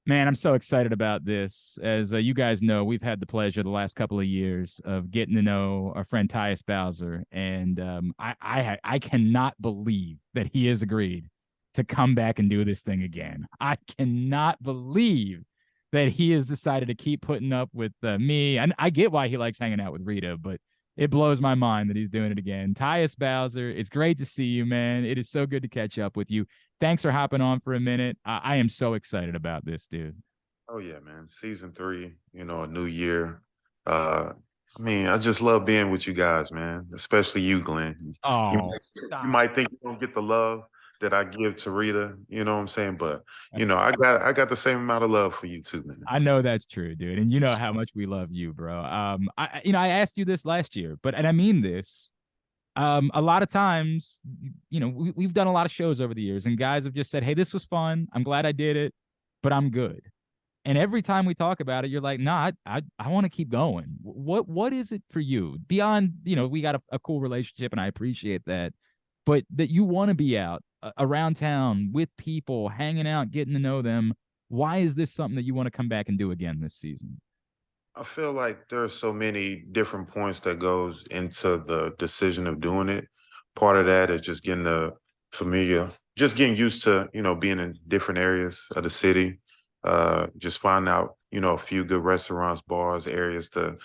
Man, I'm so excited about this. As you guys know, we've had the pleasure the last couple of years of getting to know our friend Tyus Bowser, and I cannot believe that he has agreed to come back and do this thing again. I cannot believe that he has decided to keep putting up with me. And I get why he likes hanging out with Rita, but it blows my mind that he's doing it again. Tyus Bowser, it's great to see you, man. It is so good to catch up with you. Thanks for hopping on for a minute. I am so excited about this, dude. Oh yeah, man. Season three, a new year. Uh I just love being with you guys, man. Especially you, Glenn. You Oh, might, you stop. might think you don't get the love that I give to Rita, you know what I'm saying? But I got the same amount of love for you too, man. I know that's true, dude. And you know how much we love you, bro. I asked you this last year, but and I mean this. A lot of times, we've done a lot of shows over the years, and guys have just said, "Hey, this was fun. I'm glad I did it, but I'm good." And every time we talk about it, you're like, "Nah, I want to keep going." What is it for you beyond? We got a cool relationship, and I appreciate that, but that you want to be out around town with people, hanging out, getting to know them. Why is this something that you want to come back and do again this season? I feel like there are so many different points that goes into the decision of doing it. Part of that is just getting the familiar, just getting used to, being in different areas of the city. Just find out, a few good restaurants, bars, areas to,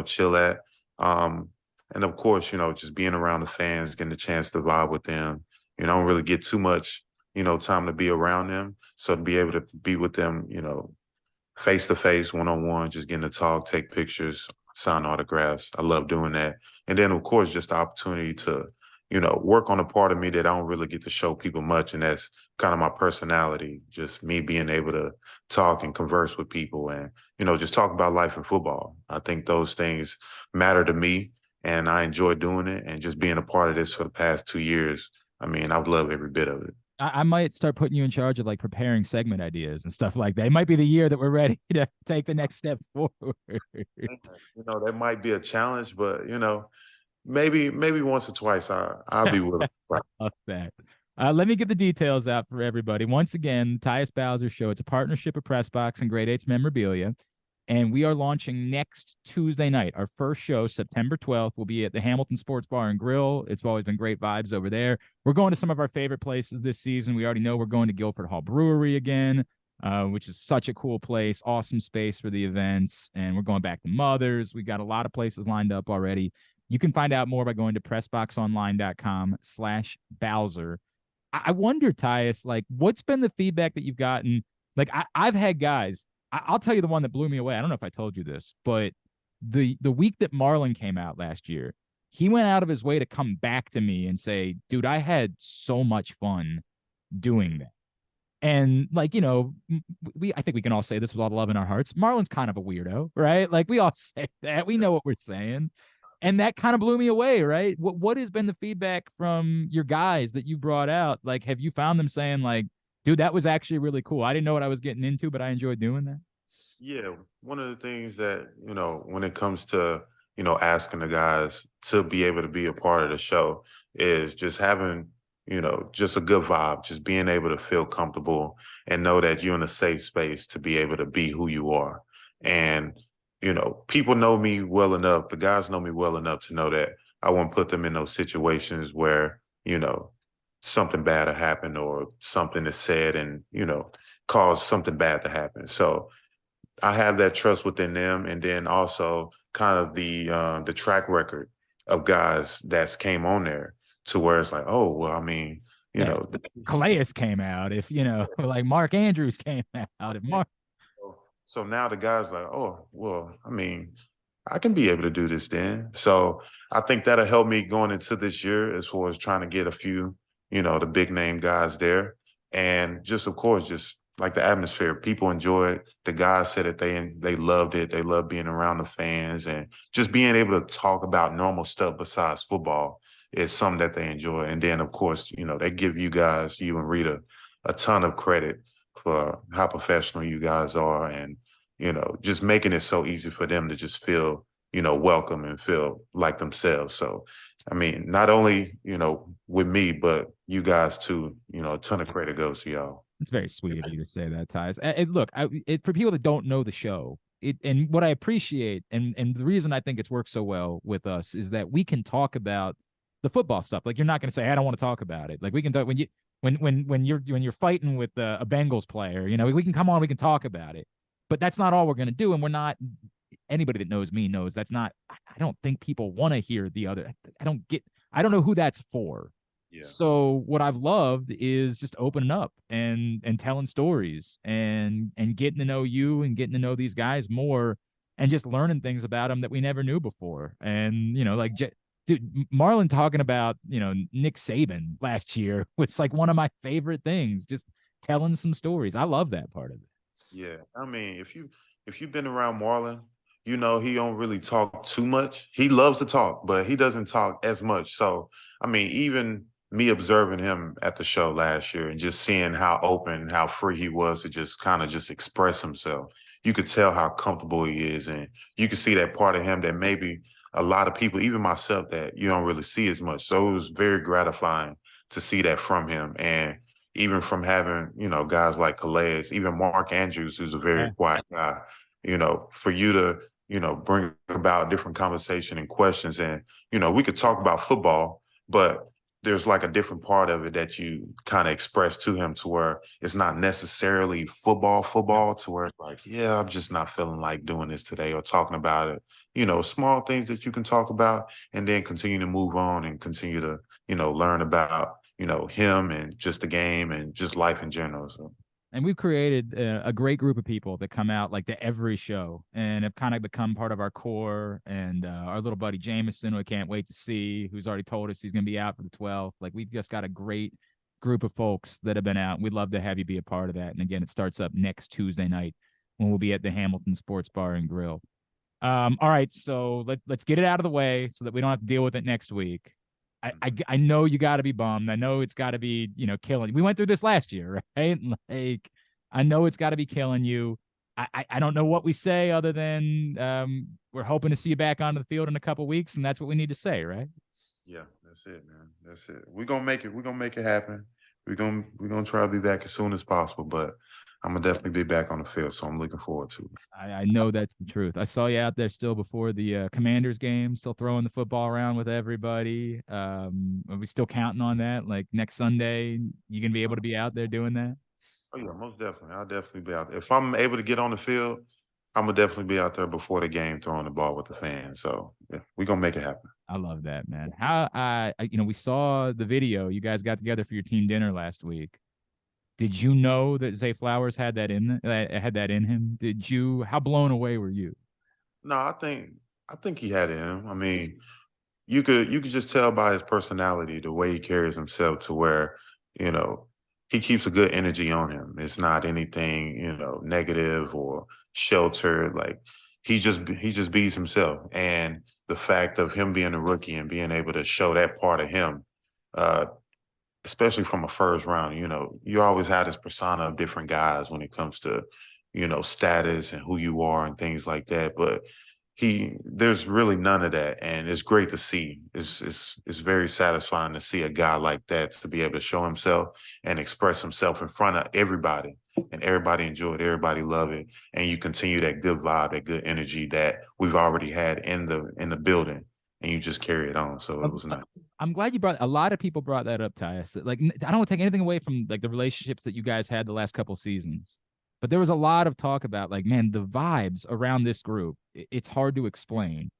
chill at. Um, and of course, just being around the fans, getting the chance to vibe with them. I don't really get too much, time to be around them. So to be able to be with them, face to face, one on one, just getting to talk, take pictures, sign autographs. I love doing that. And then, of course, just the opportunity to, work on a part of me that I don't really get to show people much. And that's kind of my personality, just me being able to talk and converse with people and, just talk about life and football. I think those things matter to me and I enjoy doing it. And just being a part of this for the past 2 years, I've loved every bit of it. I might start putting you in charge of like preparing segment ideas and stuff like that. It might be the year that we're ready to take the next step forward. That might be a challenge, but maybe once or twice I'll be willing. Love that. Let me get the details out for everybody. Once again, Tyus Bowser Show. It's a partnership of Pressbox and Grade Eight's memorabilia. And we are launching next Tuesday night. Our first show, September 12th, will be at the Hamilton Sports Bar and Grill. It's always been great vibes over there. We're going to some of our favorite places this season. We already know we're going to Guilford Hall Brewery again, which is such a cool place. Awesome space for the events. And we're going back to Mother's. We got a lot of places lined up already. You can find out more by going to pressboxonline.com/Bowser. I wonder, Tyus, like, what's been the feedback that you've gotten? Like, I've had guys. I'll tell you the one that blew me away. I don't know if I told you this, but the week that Marlon came out last year, he went out of his way to come back to me and say, "Dude, I had so much fun doing that." And like, we I think we can all say this with all the love in our hearts. Marlon's kind of a weirdo, right? Like we all say that. We know what we're saying. And that kind of blew me away, right? What has been the feedback from your guys that you brought out? Like, have you found them saying, like, dude, that was actually really cool. I didn't know what I was getting into, but I enjoyed doing that. Yeah, one of the things that, when it comes to, asking the guys to be able to be a part of the show is just having, just a good vibe, just being able to feel comfortable and know that you're in a safe space to be able to be who you are. And, people know me well enough, the guys know me well enough to know that I won't put them in those situations where, something bad will happen or something is said and, cause something bad to happen. So I have that trust within them, and then also kind of the track record of guys that's came on there to where it's like, oh well, you Yeah, if know, Calais came out, if like Mark Andrews came out, if yeah. Mark So now the guys like, oh well, I can be able to do this then. So I think that'll help me going into this year as far as trying to get a few, the big name guys there, and just of course just like the atmosphere. People enjoy it. The guys said that they loved it. They love being around the fans and just being able to talk about normal stuff besides football is something that they enjoy. And then of course, they give you guys, you and Rita, a ton of credit for how professional you guys are and, just making it so easy for them to just feel, welcome and feel like themselves. So, not only, with me, but, you guys too. A ton of credit goes to y'all. It's very sweet of you to say that, Tyus. And look, for people that don't know the show, and what I appreciate, and the reason I think it's worked so well with us is that we can talk about the football stuff. Like you're not going to say I don't want to talk about it. Like we can talk when you're fighting with a Bengals player, we can come on, we can talk about it. But that's not all we're going to do, and we're not. Anybody that knows me knows that's not. I don't think people want to hear the other. I don't know who that's for. Yeah. So what I've loved is just opening up and telling stories and getting to know you and getting to know these guys more and just learning things about them that we never knew before. And like dude, Marlon talking about Nick Saban last year was like one of my favorite things. Just telling some stories. I love that part of it. Yeah, I mean, if you've been around Marlon, he don't really talk too much. He loves to talk, but he doesn't talk as much. So, I mean, even me observing him at the show last year and just seeing how open, how free he was to just kind of just express himself, you could tell how comfortable he is, and you could see that part of him that maybe a lot of people, even myself, that you don't really see as much. So it was very gratifying to see that from him. And even from having, guys like Calais, even Mark Andrews, who's a very quiet guy, for you to, bring about different conversation and questions. And, we could talk about football, but there's like a different part of it that you kind of express to him to where it's not necessarily football to where it's like, yeah, I'm just not feeling like doing this today or talking about it. Small things that you can talk about and then continue to move on and continue to, learn about him and just the game and just life in general. So. And we've created a great group of people that come out like to every show and have kind of become part of our core. And our little buddy Jameson, who I can't wait to see, who's already told us he's going to be out for the 12th. Like we've just got a great group of folks that have been out. We'd love to have you be a part of that. And again, it starts up next Tuesday night when we'll be at the Hamilton Sports Bar and Grill. All right, so let's get it out of the way so that we don't have to deal with it next week. I know you got to be bummed. I know it's got to be, killing. We went through this last year, right? Like, I know it's got to be killing you. I don't know what we say other than we're hoping to see you back onto the field in a couple weeks, and that's what we need to say, right? Yeah, that's it, man. That's it. We're gonna make it. We're gonna make it happen. We're gonna try to be back as soon as possible, but I'm gonna definitely be back on the field, so I'm looking forward to it. I know that's the truth. I saw you out there still before the Commanders game, still throwing the football around with everybody. Are we still counting on that? Like next Sunday, you gonna be able to be out there doing that? Oh yeah, most definitely. I'll definitely be out there. If I'm able to get on the field, I'm gonna definitely be out there before the game throwing the ball with the fans. So yeah, we're gonna make it happen. I love that, man. How we saw the video. You guys got together for your team dinner last week. Did you know that Zay Flowers had that in him? Did you? How blown away were you? No, I think he had it in him. I mean, you could just tell by his personality, the way he carries himself, to where you know he keeps a good energy on him. It's not anything negative or sheltered. Like he just beats himself, and the fact of him being a rookie and being able to show that part of him, uh, especially from a first round, you always have this persona of different guys when it comes to status and who you are and things like that. But there's really none of that, and it's great to see. It's very satisfying to see a guy like that to be able to show himself and express himself in front of everybody, and everybody enjoy it, everybody love it, and you continue that good vibe, that good energy that we've already had in the building, and you just carry it on. So it was nice. I'm glad you brought. A lot of people brought that up, Tyus. Like, I don't want to take anything away from like the relationships that you guys had the last couple seasons, but there was a lot of talk about like, man, the vibes around this group. It's hard to explain.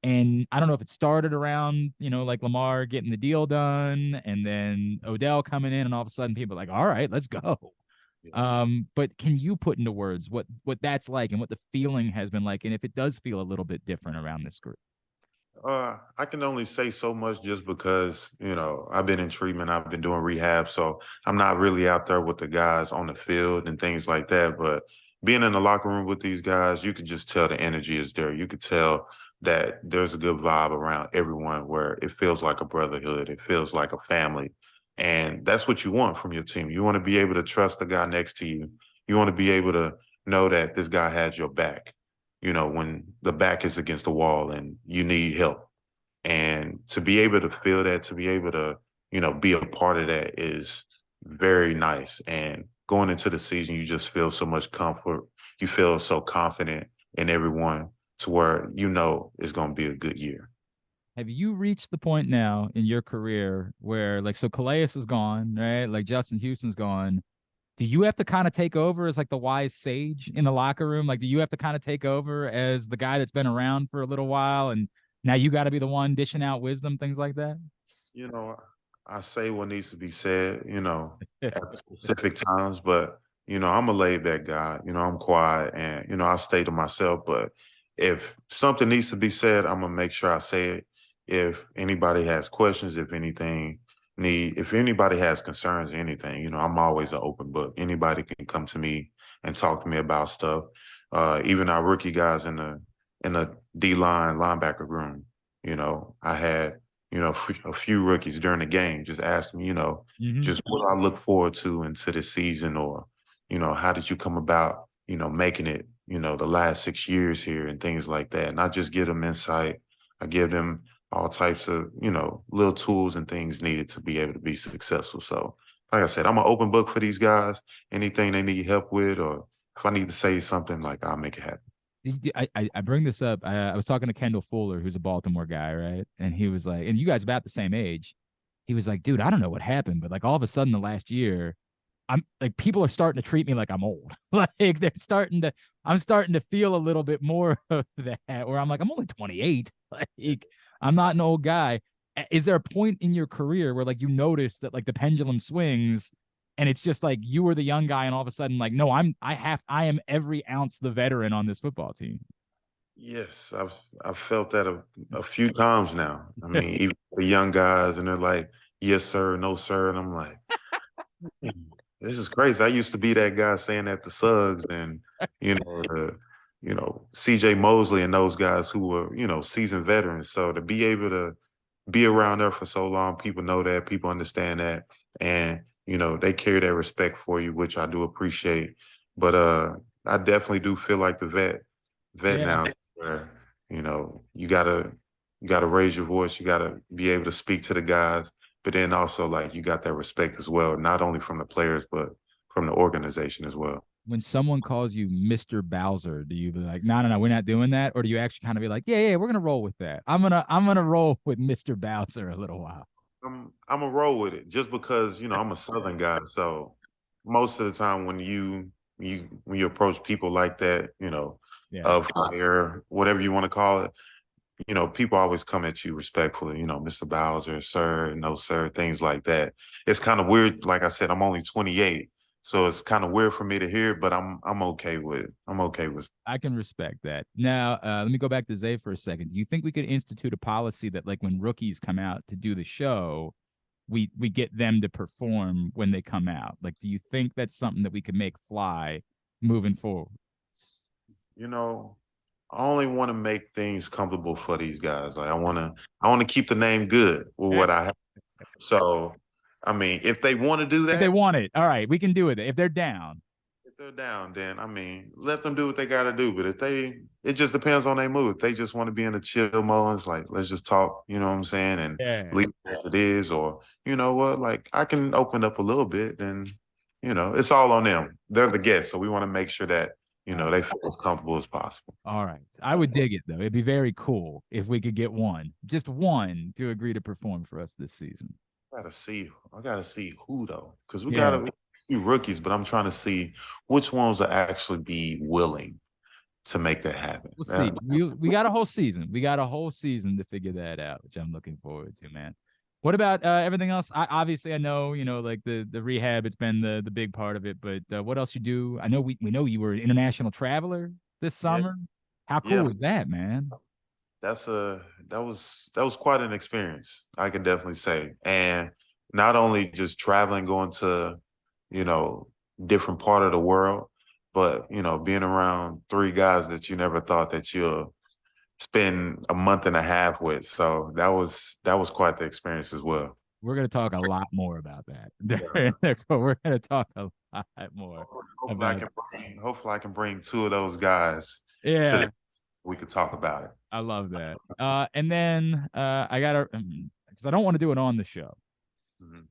And I don't know if it started around, like Lamar getting the deal done and then Odell coming in and all of a sudden people are like, all right, let's go. But can you put into words what that's like and what the feeling has been like? And if it does feel a little bit different around this group? I can only say so much just because, I've been in treatment, I've been doing rehab, so I'm not really out there with the guys on the field and things like that. But being in the locker room with these guys, you could just tell the energy is there. You could tell that there's a good vibe around everyone where it feels like a brotherhood, it feels like a family. And that's what you want from your team. You want to be able to trust the guy next to you. You want to be able to know that this guy has your back when the back is against the wall and you need help. And to be able to feel that, to be able to, be a part of that is very nice. And going into the season, you just feel so much comfort. You feel so confident in everyone to where it's going to be a good year. Have you reached the point now in your career where, like, so Calais is gone, right? Like Justin Houston's gone. Do you have to kind of take over as like the wise sage in the locker room? Like, do you have to kind of take over as the guy that's been around for a little while and now you got to be the one dishing out wisdom, things like that? You know, I say what needs to be said, at specific times, but I'm a laid back guy. I'm quiet and I stay to myself. But if something needs to be said, I'm gonna make sure I say it. If anybody has questions, if anybody has concerns, anything, I'm always an open book. Anybody can come to me and talk to me about stuff. Even our rookie guys in the D line linebacker room, I had a few rookies during the game just asked me, Mm-hmm. just what I look forward to into the season, or, how did you come about, making it, the last 6 years here and things like that. And I just give them insight. I give them all types of, little tools and things needed to be able to be successful. So, like I said, I'm an open book for these guys. Anything they need help with, or if I need to say something, like I'll make it happen. I bring this up. I was talking to Kendall Fuller, who's a Baltimore guy, right? And he was like, and you guys about the same age. He was like, dude, I don't know what happened, but like all of a sudden the last year, I'm like people are starting to treat me like I'm old. Like I'm starting to feel a little bit more of that where I'm like, I'm only 28. Like I'm not an old guy. Is there a point in your career where like you notice that like the pendulum swings and it's just like you were the young guy and all of a sudden like, no, I am every ounce the veteran on this football team. Yes, I've felt that a few times now. I mean, even the young guys, and they're like, "Yes, sir," "No, sir," and I'm like, "Hmm, this is crazy." I used to be that guy saying that to Suggs and CJ Mosley and those guys who were seasoned veterans. So to be able to be around there for so long, people know that, people understand that, and they carry that respect for you, which I do appreciate. But I definitely do feel like the vet Yeah. now, where you gotta raise your voice, you gotta be able to speak to the guys, but then also like you got that respect as well, not only from the players but from the organization as well. When someone calls you Mr. Bowser, do you be like, no, no, no, we're not doing that? Or do you actually kind of be like, yeah, yeah, we're gonna roll with that. I'm gonna roll with Mr. Bowser a little while. I'm a roll with it just because I'm a Southern guy, so most of the time when you approach people like that, Yeah. of higher, whatever you want to call it, people always come at you respectfully, Mr. Bowser, sir, no, sir, things like that. It's kind of weird. Like I said, I'm only 28, so it's kind of weird for me to hear, but I'm okay with it. I'm okay with it. I can respect that. Now, let me go back to Zay for a second. Do you think we could institute a policy that, like, when rookies come out to do the show, we get them to perform when they come out? Like, do you think that's something that we could make fly moving forward? You know, I only want to make things comfortable for these guys. Like I want to keep the name good with what I have. So, I mean, if they want to do If they that, want it, all right, we can do it. If they're down, if they're down, then I mean, let them do what they got to do. But it just depends on their mood. If they just want to be in a chill mode, it's like, let's just talk, you know what I'm saying? And yeah. leave it as it is. Or, you know what, like I can open up a little bit, and, it's all on them. They're the guests. So we want to make sure that, they feel as comfortable as possible. All right. I would dig it though. It'd be very cool if we could get one, just one, to agree to perform for us this season. I gotta see who though, because we Yeah. gotta see rookies, but I'm trying to see which ones will actually be willing to make that happen. We'll see. We got a whole season. We got a whole season to figure that out, which I'm looking forward to, man. What about everything else? Obviously I know, like the rehab, it's been the big part of it, but what else you do? I know we know you were an international traveler this Yeah, summer. How cool yeah. was that, man? That was quite an experience, I can definitely say. And not only just traveling, going to, you know, different part of the world, but being around three guys that you never thought that you'll spend a month and a half with. So that was quite the experience as well. We're gonna talk a lot more about that. Yeah. We're gonna talk a lot more Hopefully I about can bring two of those guys to yeah. we could talk about it. I love that. And then I gotta because I don't want to do it on the show. Mhm.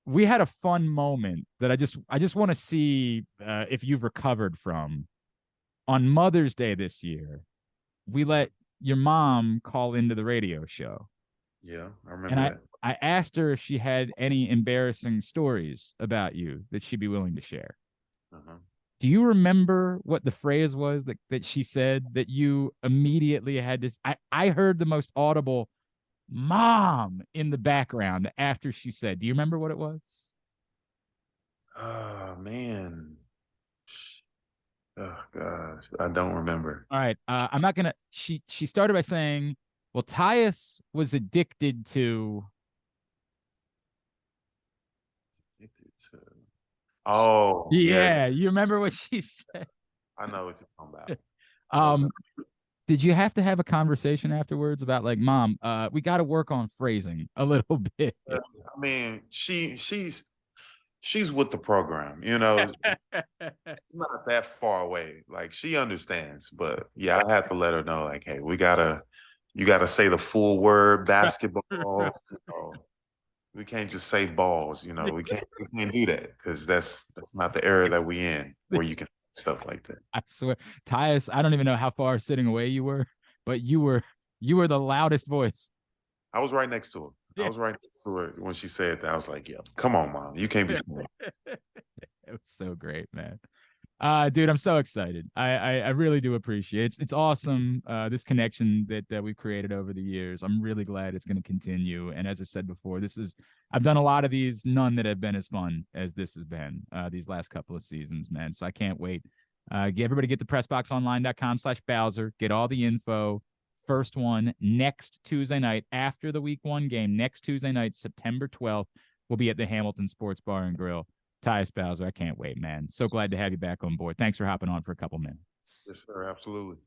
We had a fun moment that I just want to see if you've recovered from. On Mother's Day this year, we let your mom call into the radio show, Yeah, I and remember I that. I asked her if she had any embarrassing stories about you that she'd be willing to share. Uh-huh. Do you remember what the phrase was that she said that you immediately had to? I heard the most audible "mom" in the background after she said. Do you remember what it was? Oh man. Oh gosh, I don't remember. All right. I'm not gonna. She started by saying, "Well, Tyus was addicted to." Oh yeah, Yeah, you remember what she said? I know what you're talking about. Okay. Um, did you have to have a conversation afterwards about like, Mom, we got to work on phrasing a little bit. I mean, she's with the program, you know. It's not that far away. Like she understands, but yeah, I have to let her know, like, hey, you gotta say the full word basketball. You know, we can't just say balls. You know, we can't do that because that's not the era that we in where you can stuff like that. I swear, Tyus, I don't even know how far sitting away you were, but you were the loudest voice. I was right next to her. I Yeah. was right next to her when she said that. I was like, yeah, come on, mom, you can't be saying It was so great, man. Dude, I'm so excited. I really do appreciate it. It's awesome. This connection that we've created over the years. I'm really glad it's going to continue. And as I said before, I've done a lot of these, none that have been as fun as this has been these last couple of seasons, man. So I can't wait. Everybody get to pressboxonline.com/Bowser. Get all the info. First one next Tuesday night after the week 1 game. Next Tuesday night, September 12th, we'll be at the Hamilton Sports Bar and Grill. Tyus Bowser, I can't wait, man. So glad to have you back on board. Thanks for hopping on for a couple minutes. yes, sir, absolutely.